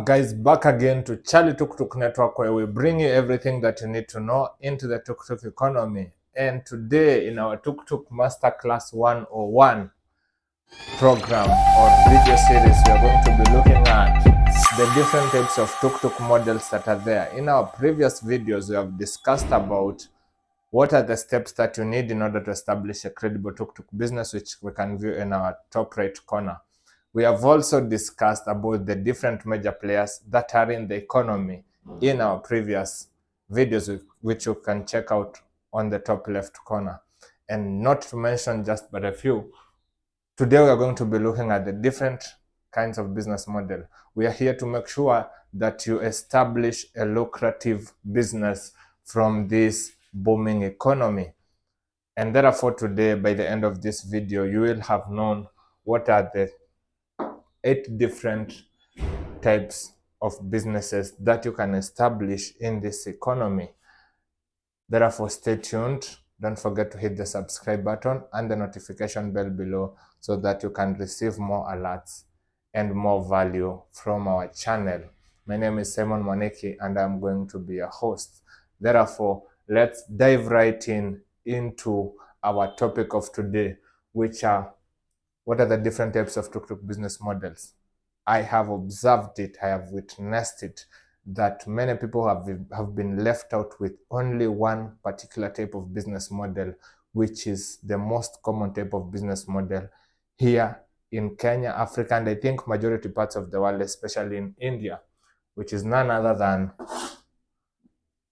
Guys, back again to Charlie Tuktuk Network, where we bring you everything that you need to know into the Tuktuk economy. And today in our Tuktuk Masterclass 101 program or video series, we are going to be looking at the different types of Tuktuk models that are there. In our previous videos, we have discussed about what are the steps that you need in order to establish a credible Tuktuk business, which we can view in our top right corner. We have also discussed about the different major players that are in the economy in our previous videos, which you can check out on the top left corner. And not to mention just but a few, today we are going to be looking at the different kinds of business model. We are here to make sure that you establish a lucrative business from this booming economy. And therefore today, by the end of this video, you will have known what are the 8 different types of businesses that you can establish in this economy. Therefore, stay tuned. Don't forget to hit the subscribe button and the notification bell below so that you can receive more alerts and more value from our channel. My name is Simon Mwaniki and I'm going to be a host. Therefore, let's dive right into our topic of today, which are what are the different types of Tuktuk business models. I have observed it, I have witnessed it, that many people have been left out with only one particular type of business model, which is the most common type of business model here in Kenya, Africa, and I think majority parts of the world, especially in India, which is none other than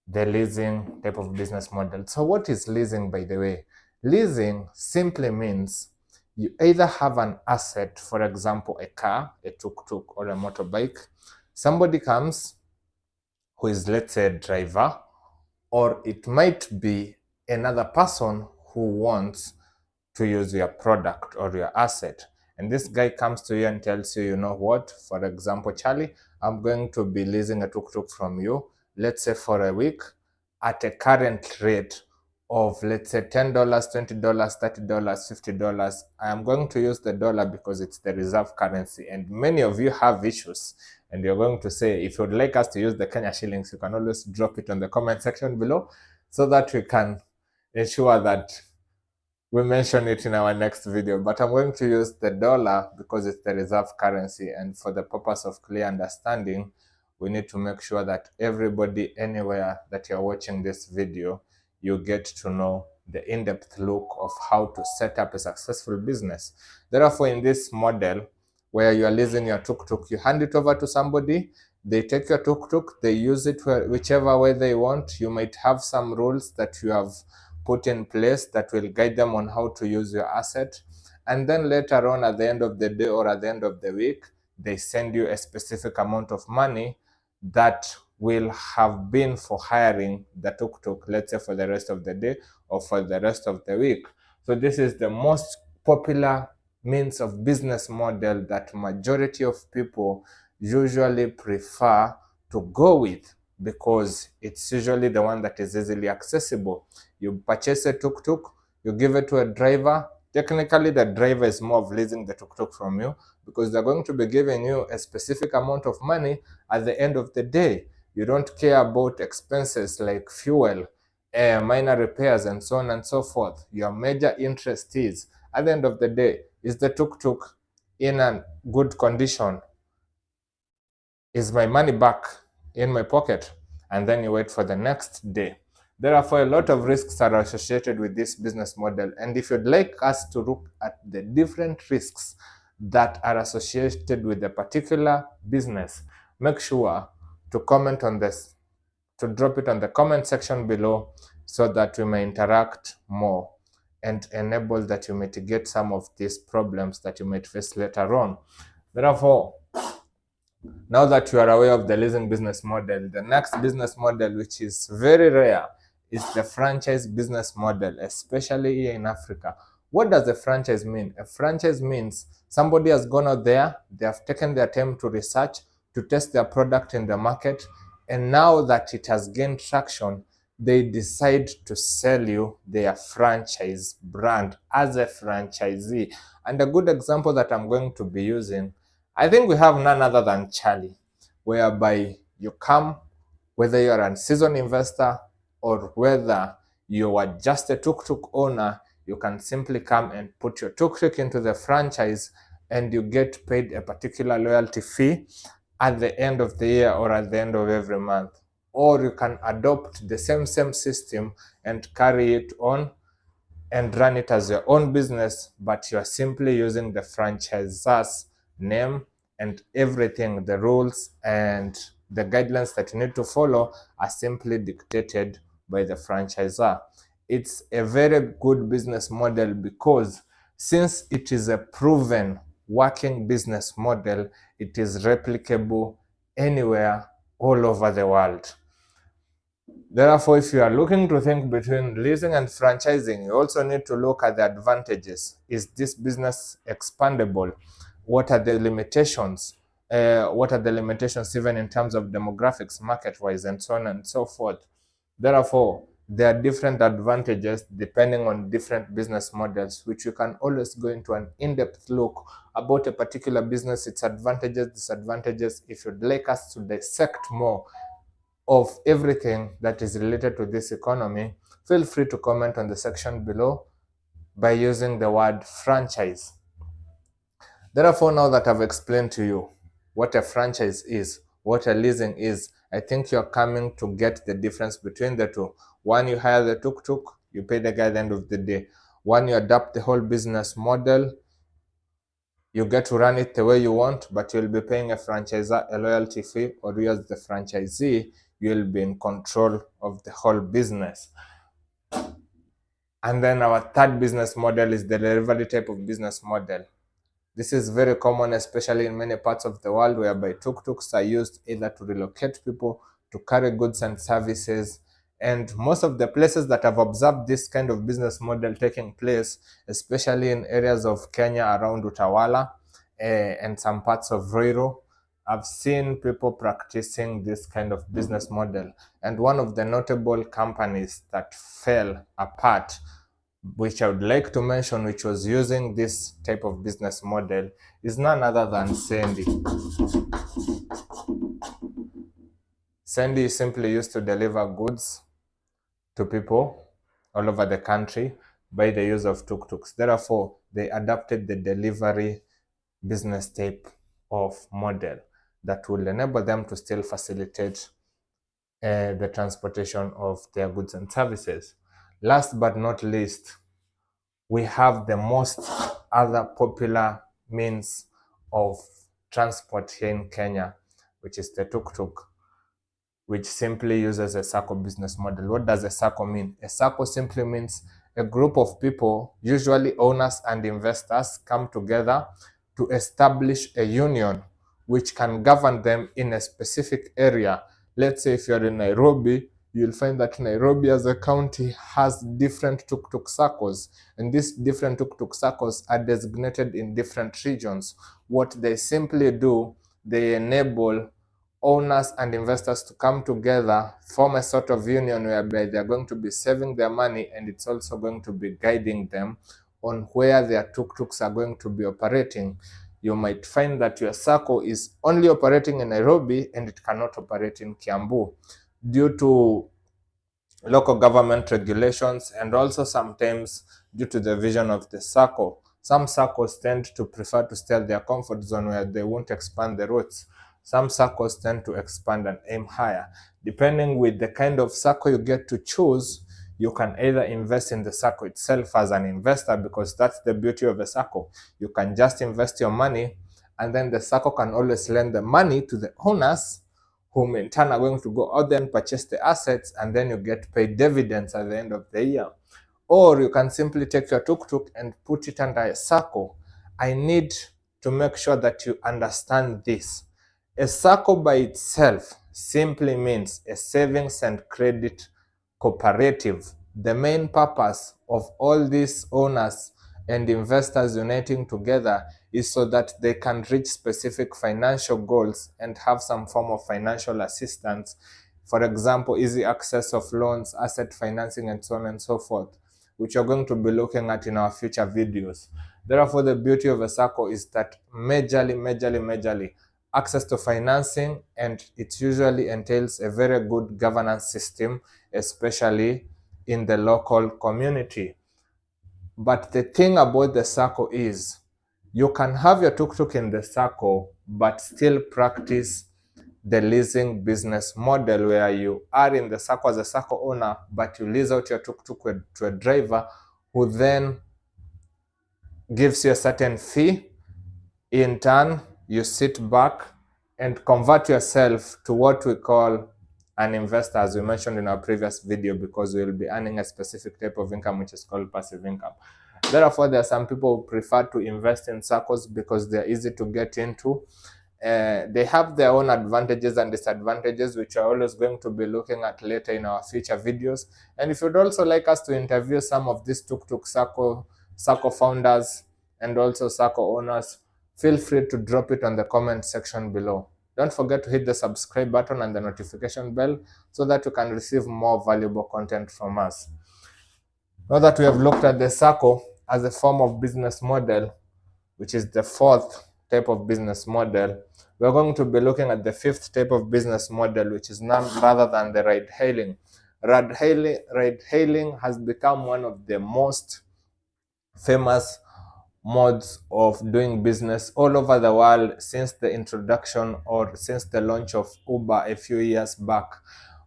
the leasing type of business model. So what is leasing, by the way? Leasing simply means you either have an asset, for example, a car, a tuk-tuk, or a motorbike. Somebody comes who is, let's say, a driver, or it might be another person who wants to use your product or your asset. And this guy comes to you and tells you, you know what, for example, Charlie, I'm going to be leasing a tuk-tuk from you, let's say for a week, at a current rate of, let's say, $10, $20, $30, $50. I am going to use the dollar because it's the reserve currency. And many of you have issues. And you're going to say, if you'd like us to use the Kenya shillings, you can always drop it on the comment section below so that we can ensure that we mention it in our next video. But I'm going to use the dollar because it's the reserve currency. And for the purpose of clear understanding, we need to make sure that everybody anywhere that you're watching this video, you get to know the in-depth look of how to set up a successful business. Therefore, in this model, where you are leasing your tuk-tuk, you hand it over to somebody, they take your tuk-tuk, they use it whichever way they want. You might have some rules that you have put in place that will guide them on how to use your asset. And then later on, at the end of the day or at the end of the week, they send you a specific amount of money that will have been for hiring the tuk-tuk, let's say for the rest of the day or for the rest of the week. So this is the most popular means of business model that majority of people usually prefer to go with because it's usually the one that is easily accessible. You purchase a tuk-tuk, you give it to a driver. Technically, the driver is more of leasing the tuk-tuk from you because they're going to be giving you a specific amount of money at the end of the day. You don't care about expenses like fuel, minor repairs, and so on and so forth. Your major interest is, at the end of the day, is the tuk-tuk in a good condition? Is my money back in my pocket? And then you wait for the next day. Therefore, a lot of risks are associated with this business model. And if you'd like us to look at the different risks that are associated with a particular business, make sure to comment on this, to drop it on the comment section below so that we may interact more and enable that you mitigate some of these problems that you might face later on. Therefore, now that you are aware of the leasing business model, the next business model, which is very rare, is the franchise business model, especially here in Africa. What does a franchise mean? A franchise means somebody has gone out there, they have taken their time to research, to test their product in the market, and now that it has gained traction, they decide to sell you their franchise brand as a franchisee. And a good example that I'm going to be using, I think we have none other than Charlie. whereby you come, whether you're a seasoned investor or whether you are just a tuk-tuk owner, you can simply come and put your tuk-tuk into the franchise and you get paid a particular loyalty fee at the end of the year or at the end of every month. Or you can adopt the same system and carry it on and run it as your own business, but you are simply using the franchisor's name, and everything, the rules and the guidelines that you need to follow are simply dictated by the franchisor. It's a very good business model because since it is a proven working business model, it is replicable anywhere all over the world. Therefore, if you are looking to think between leasing and franchising, you also need to look at the advantages. Is this business expandable? What are the limitations? What are the limitations even in terms of demographics, market-wise, and so on and so forth? Therefore, there are different advantages depending on different business models, which you can always go into an in-depth look about a particular business, its advantages, disadvantages. If you'd like us to dissect more of everything that is related to this economy, feel free to comment on the section below by using the word franchise. Therefore, now that I've explained to you what a franchise is, what a leasing is, I think you're coming to get the difference between the two. One, you hire the tuk-tuk, you pay the guy at the end of the day. One, you adapt the whole business model, you get to run it the way you want, but you'll be paying a franchisor a loyalty fee, or you as the franchisee, you'll be in control of the whole business. And then our third business model is the delivery type of business model. This is very common, especially in many parts of the world, whereby tuk-tuks are used either to relocate people, to carry goods and services. And most of the places that I've observed this kind of business model taking place, especially in areas of Kenya around Utawala and some parts of Ruiru, I've seen people practicing this kind of business model. And one of the notable companies that fell apart, which I would like to mention, which was using this type of business model, is none other than Sandy. Sandy is simply used to deliver goods to people all over the country by the use of tuk-tuks. Therefore, they adapted the delivery business type of model that will enable them to still facilitate the transportation of their goods and services. Last but not least, we have the most other popular means of transport here in Kenya, which is the tuk-tuk, which simply uses a circle business model. What does a circle mean? A circle simply means a group of people, usually owners and investors, come together to establish a union which can govern them in a specific area. Let's say if you're in Nairobi, you'll find that Nairobi as a county has different tuk-tuk circles, and these different tuk-tuk circles are designated in different regions. What they simply do, they enable owners and investors to come together, form a sort of union whereby they're going to be saving their money, and it's also going to be guiding them on where their tuk-tuks are going to be operating. You might find that your circle is only operating in Nairobi and it cannot operate in Kiambu due to local government regulations, and also sometimes due to the vision of the circle. Some circles tend to prefer to stay at their comfort zone where they won't expand the routes. Some circles tend to expand and aim higher. Depending with the kind of circle you get to choose, you can either invest in the circle itself as an investor, because that's the beauty of a circle. You can just invest your money, and then the circle can always lend the money to the owners, whom in turn are going to go out there and purchase the assets, and then you get paid dividends at the end of the year. Or you can simply take your tuk-tuk and put it under a circle. I need to make sure that you understand this. A circle by itself simply means a savings and credit cooperative. The main purpose of all these owners and investors uniting together is so that they can reach specific financial goals and have some form of financial assistance. For example, easy access of loans, asset financing, and so on and so forth, which we're going to be looking at in our future videos. Therefore, the beauty of a circle is that majorly, access to financing, and it usually entails a very good governance system, especially in the local community. But the thing about the sacco is you can have your tuk-tuk in the sacco but still practice the leasing business model, where you are in the sacco as a sacco owner, but you lease out your tuk-tuk to a driver who then gives you a certain fee. In turn, you sit back and convert yourself to what we call an investor, as we mentioned in our previous video, because we will be earning a specific type of income which is called passive income. Therefore, there are some people who prefer to invest in SACCOs because they're easy to get into. They have their own advantages and disadvantages, which we're always going to be looking at later in our future videos. And if you'd also like us to interview some of these Tuktuk SACCO founders and also SACCO owners, feel free to drop it on the comment section below. Don't forget to hit the subscribe button and the notification bell so that you can receive more valuable content from us. Now that we have looked at the SACCO as a form of business model, which is the fourth type of business model, we're going to be looking at the fifth type of business model, which is none rather than the ride-hailing. Ride-hailing has become one of the most famous modes of doing business all over the world since the introduction or since the launch of Uber a few years back.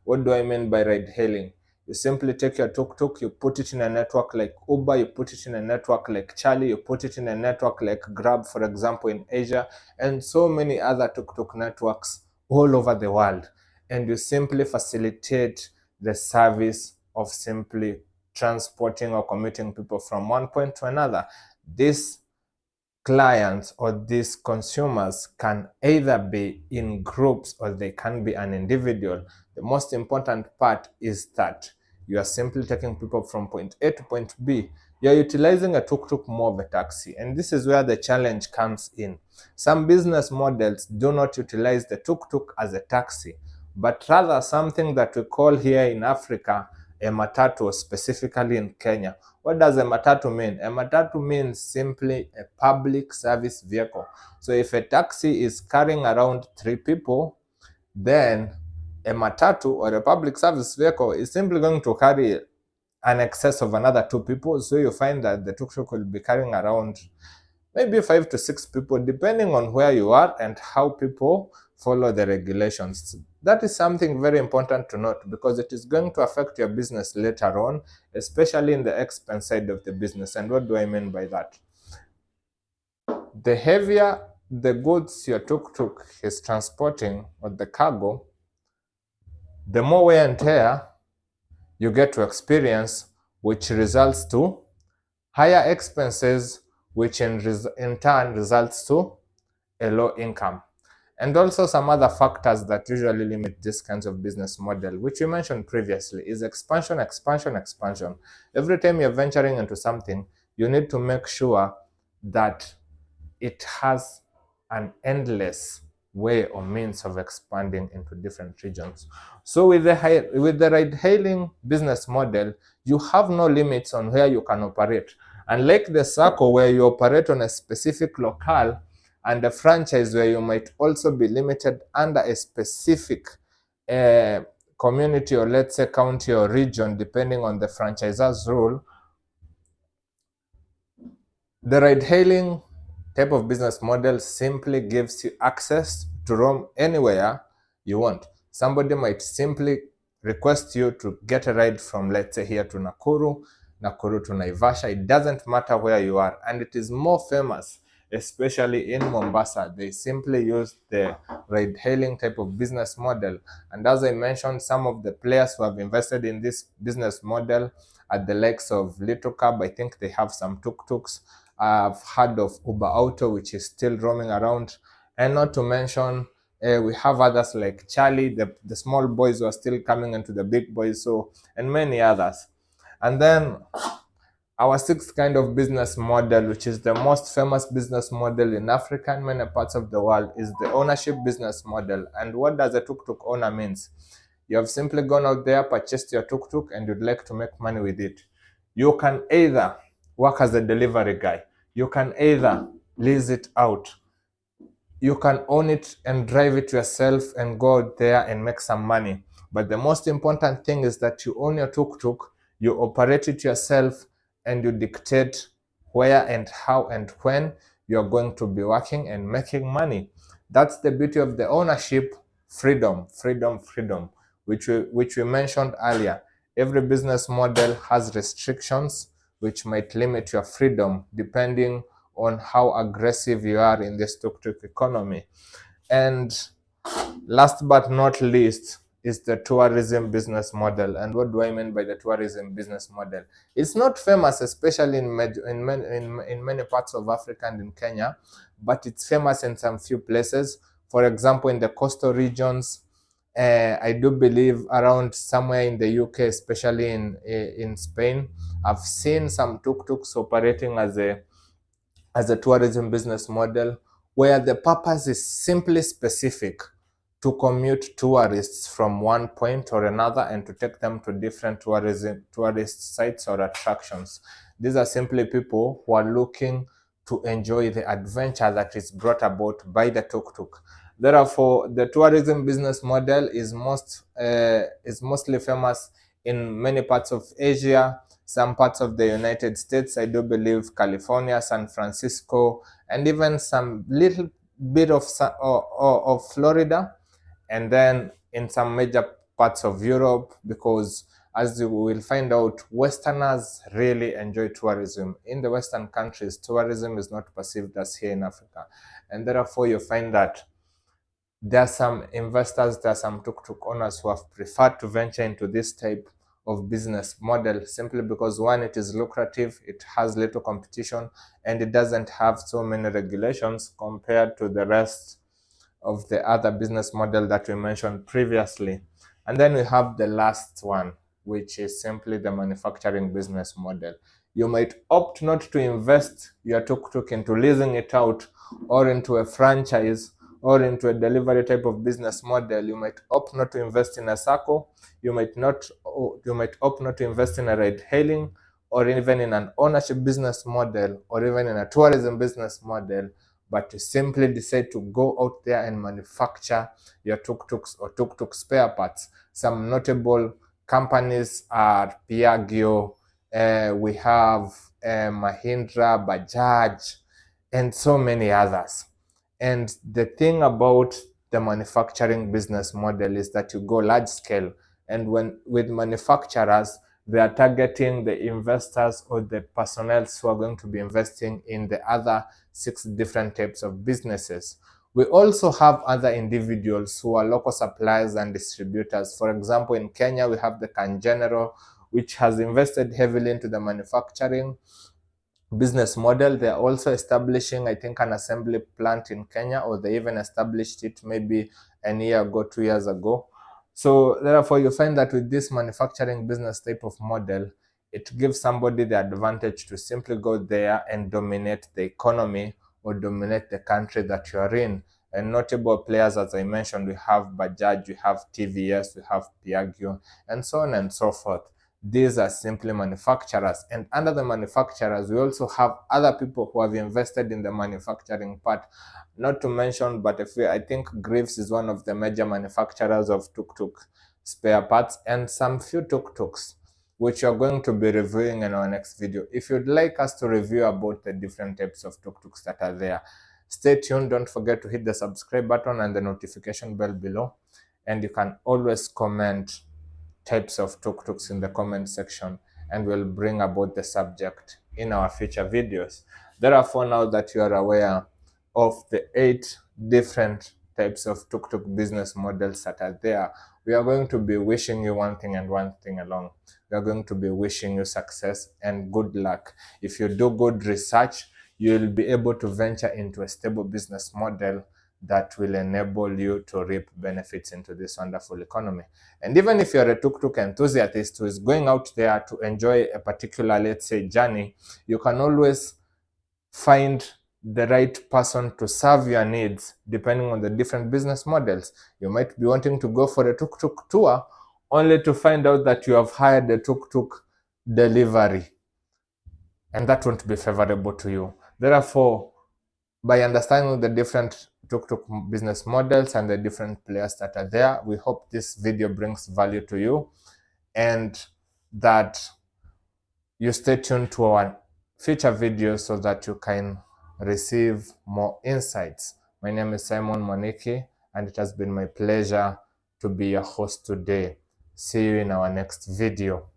What do I mean by ride-hailing? You simply take your tuk-tuk, you put it in a network like Uber, you put it in a network like Charlie, you put it in a network like Grab, for example, in Asia, and so many other tuk-tuk networks all over the world. And you simply facilitate the service of simply transporting or commuting people from one point to another. These clients or these consumers can either be in groups or they can be an individual. The most important part is that you are simply taking people from point A to point B. You are utilizing a tuk-tuk more of a taxi, and this is where the challenge comes in. Some business models do not utilize the tuk-tuk as a taxi, but rather something that we call here in Africa a matatu, specifically in Kenya. What does a matatu mean? A matatu means simply a public service vehicle. So if a taxi is carrying around 3 people, then a matatu or a public service vehicle is simply going to carry an excess of another 2 people. So you find that the tuk-tuk will be carrying around maybe 5 to 6 people, depending on where you are and how people follow the regulations. That is something very important to note because it is going to affect your business later on, especially in the expense side of the business. And what do I mean by that? The heavier the goods your tuk-tuk is transporting or the cargo, the more wear and tear you get to experience, which results to higher expenses, which in turn results to a low income. And also some other factors that usually limit this kinds of business model, which we mentioned previously, is expansion, expansion, expansion. Every time you're venturing into something, you need to make sure that it has an endless way or means of expanding into different regions. So with the ride-hailing business model, you have no limits on where you can operate. Unlike the SACCO, where you operate on a specific locale, and a franchise where you might also be limited under a specific community, or let's say county or region, depending on the franchisor's rule, the ride-hailing type of business model simply gives you access to roam anywhere you want. Somebody might simply request you to get a ride from, let's say, here to Nakuru to Naivasha. It doesn't matter where you are, and it is more famous especially in Mombasa. They simply use the ride-hailing type of business model. And as I mentioned, some of the players who have invested in this business model are the likes of Little Cab. I think they have some tuk-tuks. I've heard of Uber Auto, which is still roaming around. And not to mention, we have others like Charlie, the small boys who are still coming into the big boys, and many others. And then our sixth kind of business model, which is the most famous business model in Africa and many parts of the world, is the ownership business model. And what does a tuk-tuk owner means? You have simply gone out there, purchased your tuk-tuk, and you'd like to make money with it. You can either work as a delivery guy, you can either lease it out, you can own it and drive it yourself and go there and make some money. But the most important thing is that you own your tuk-tuk, you operate it yourself, and you dictate where and how and when you're going to be working and making money. That's the beauty of the ownership. Freedom, freedom, freedom, which we mentioned earlier. Every business model has restrictions which might limit your freedom depending on how aggressive you are in this tuk-tuk economy. And last but not least is the tourism business model. And what do I mean by the tourism business model? It's not famous, especially in many parts of Africa and in Kenya, but it's famous in some few places. For example, in the coastal regions, I do believe around somewhere in the UK, especially in Spain, I've seen some tuk-tuks operating as a tourism business model, where the purpose is simply specific to commute tourists from one point or another and to take them to different tourist sites or attractions. These are simply people who are looking to enjoy the adventure that is brought about by the tuk-tuk. Therefore, the tourism business model is mostly famous in many parts of Asia, some parts of the United States, I do believe California, San Francisco, and even some little bit of Florida, and then in some major parts of Europe, because as you will find out, Westerners really enjoy tourism. In the Western countries, tourism is not perceived as here in Africa. And therefore, you find that there are some investors, there are some tuk-tuk owners who have preferred to venture into this type of business model simply because, one, it is lucrative, it has little competition, and it doesn't have so many regulations compared to the rest of the other business model that we mentioned previously. And then we have the last one, which is simply the manufacturing business model. You might opt not to invest your tuk-tuk into leasing it out or into a franchise or into a delivery type of business model. You might opt not to invest in a circle. You might opt not to invest in a ride-hailing or even in an ownership business model or even in a tourism business model, but to simply decide to go out there and manufacture your tuk-tuks or tuk-tuk spare parts. Some notable companies are Piaggio, we have Mahindra, Bajaj, and so many others. And the thing about the manufacturing business model is that you go large scale, and when with manufacturers, they are targeting the investors or the personnel who are going to be investing in the other 6 different types of businesses. We also have other individuals who are local suppliers and distributors. For example, in Kenya, we have the Kanjenero, which has invested heavily into the manufacturing business model. They're also establishing, I think, an assembly plant in Kenya, or they even established it maybe a year ago, 2 years ago. So therefore, you find that with this manufacturing business type of model, it gives somebody the advantage to simply go there and dominate the economy or dominate the country that you are in. And notable players, as I mentioned, we have Bajaj, we have TVS, we have Piaggio, and so on and so forth. These are simply manufacturers. And under the manufacturers, we also have other people who have invested in the manufacturing part. Not to mention, but I think Greaves is one of the major manufacturers of tuk-tuk spare parts, and some few tuk-tuks, which you're going to be reviewing in our next video. If you'd like us to review about the different types of tuk-tuks that are there, stay tuned. Don't forget to hit the subscribe button and the notification bell below. And you can always comment types of tuk-tuks in the comment section, and we'll bring about the subject in our future videos. Therefore, now that you are aware of the 8 different types of tuk-tuk business models that are there, we are going to be wishing you one thing and one thing alone. We are going to be wishing you success and good luck. If you do good research, you'll be able to venture into a stable business model that will enable you to reap benefits into this wonderful economy. And even if you're a tuk-tuk enthusiast who is going out there to enjoy a particular, let's say, journey, you can always find the right person to serve your needs depending on the different business models. You might be wanting to go for a tuk-tuk tour only to find out that you have hired a tuk-tuk delivery, and that won't be favorable to you. Therefore, by understanding the different tuk-tuk business models and the different players that are there. We hope this video brings value to you and that you stay tuned to our future videos so that you can receive more insights. My name is Simon Moniki, and it has been my pleasure to be your host today. See you in our next video.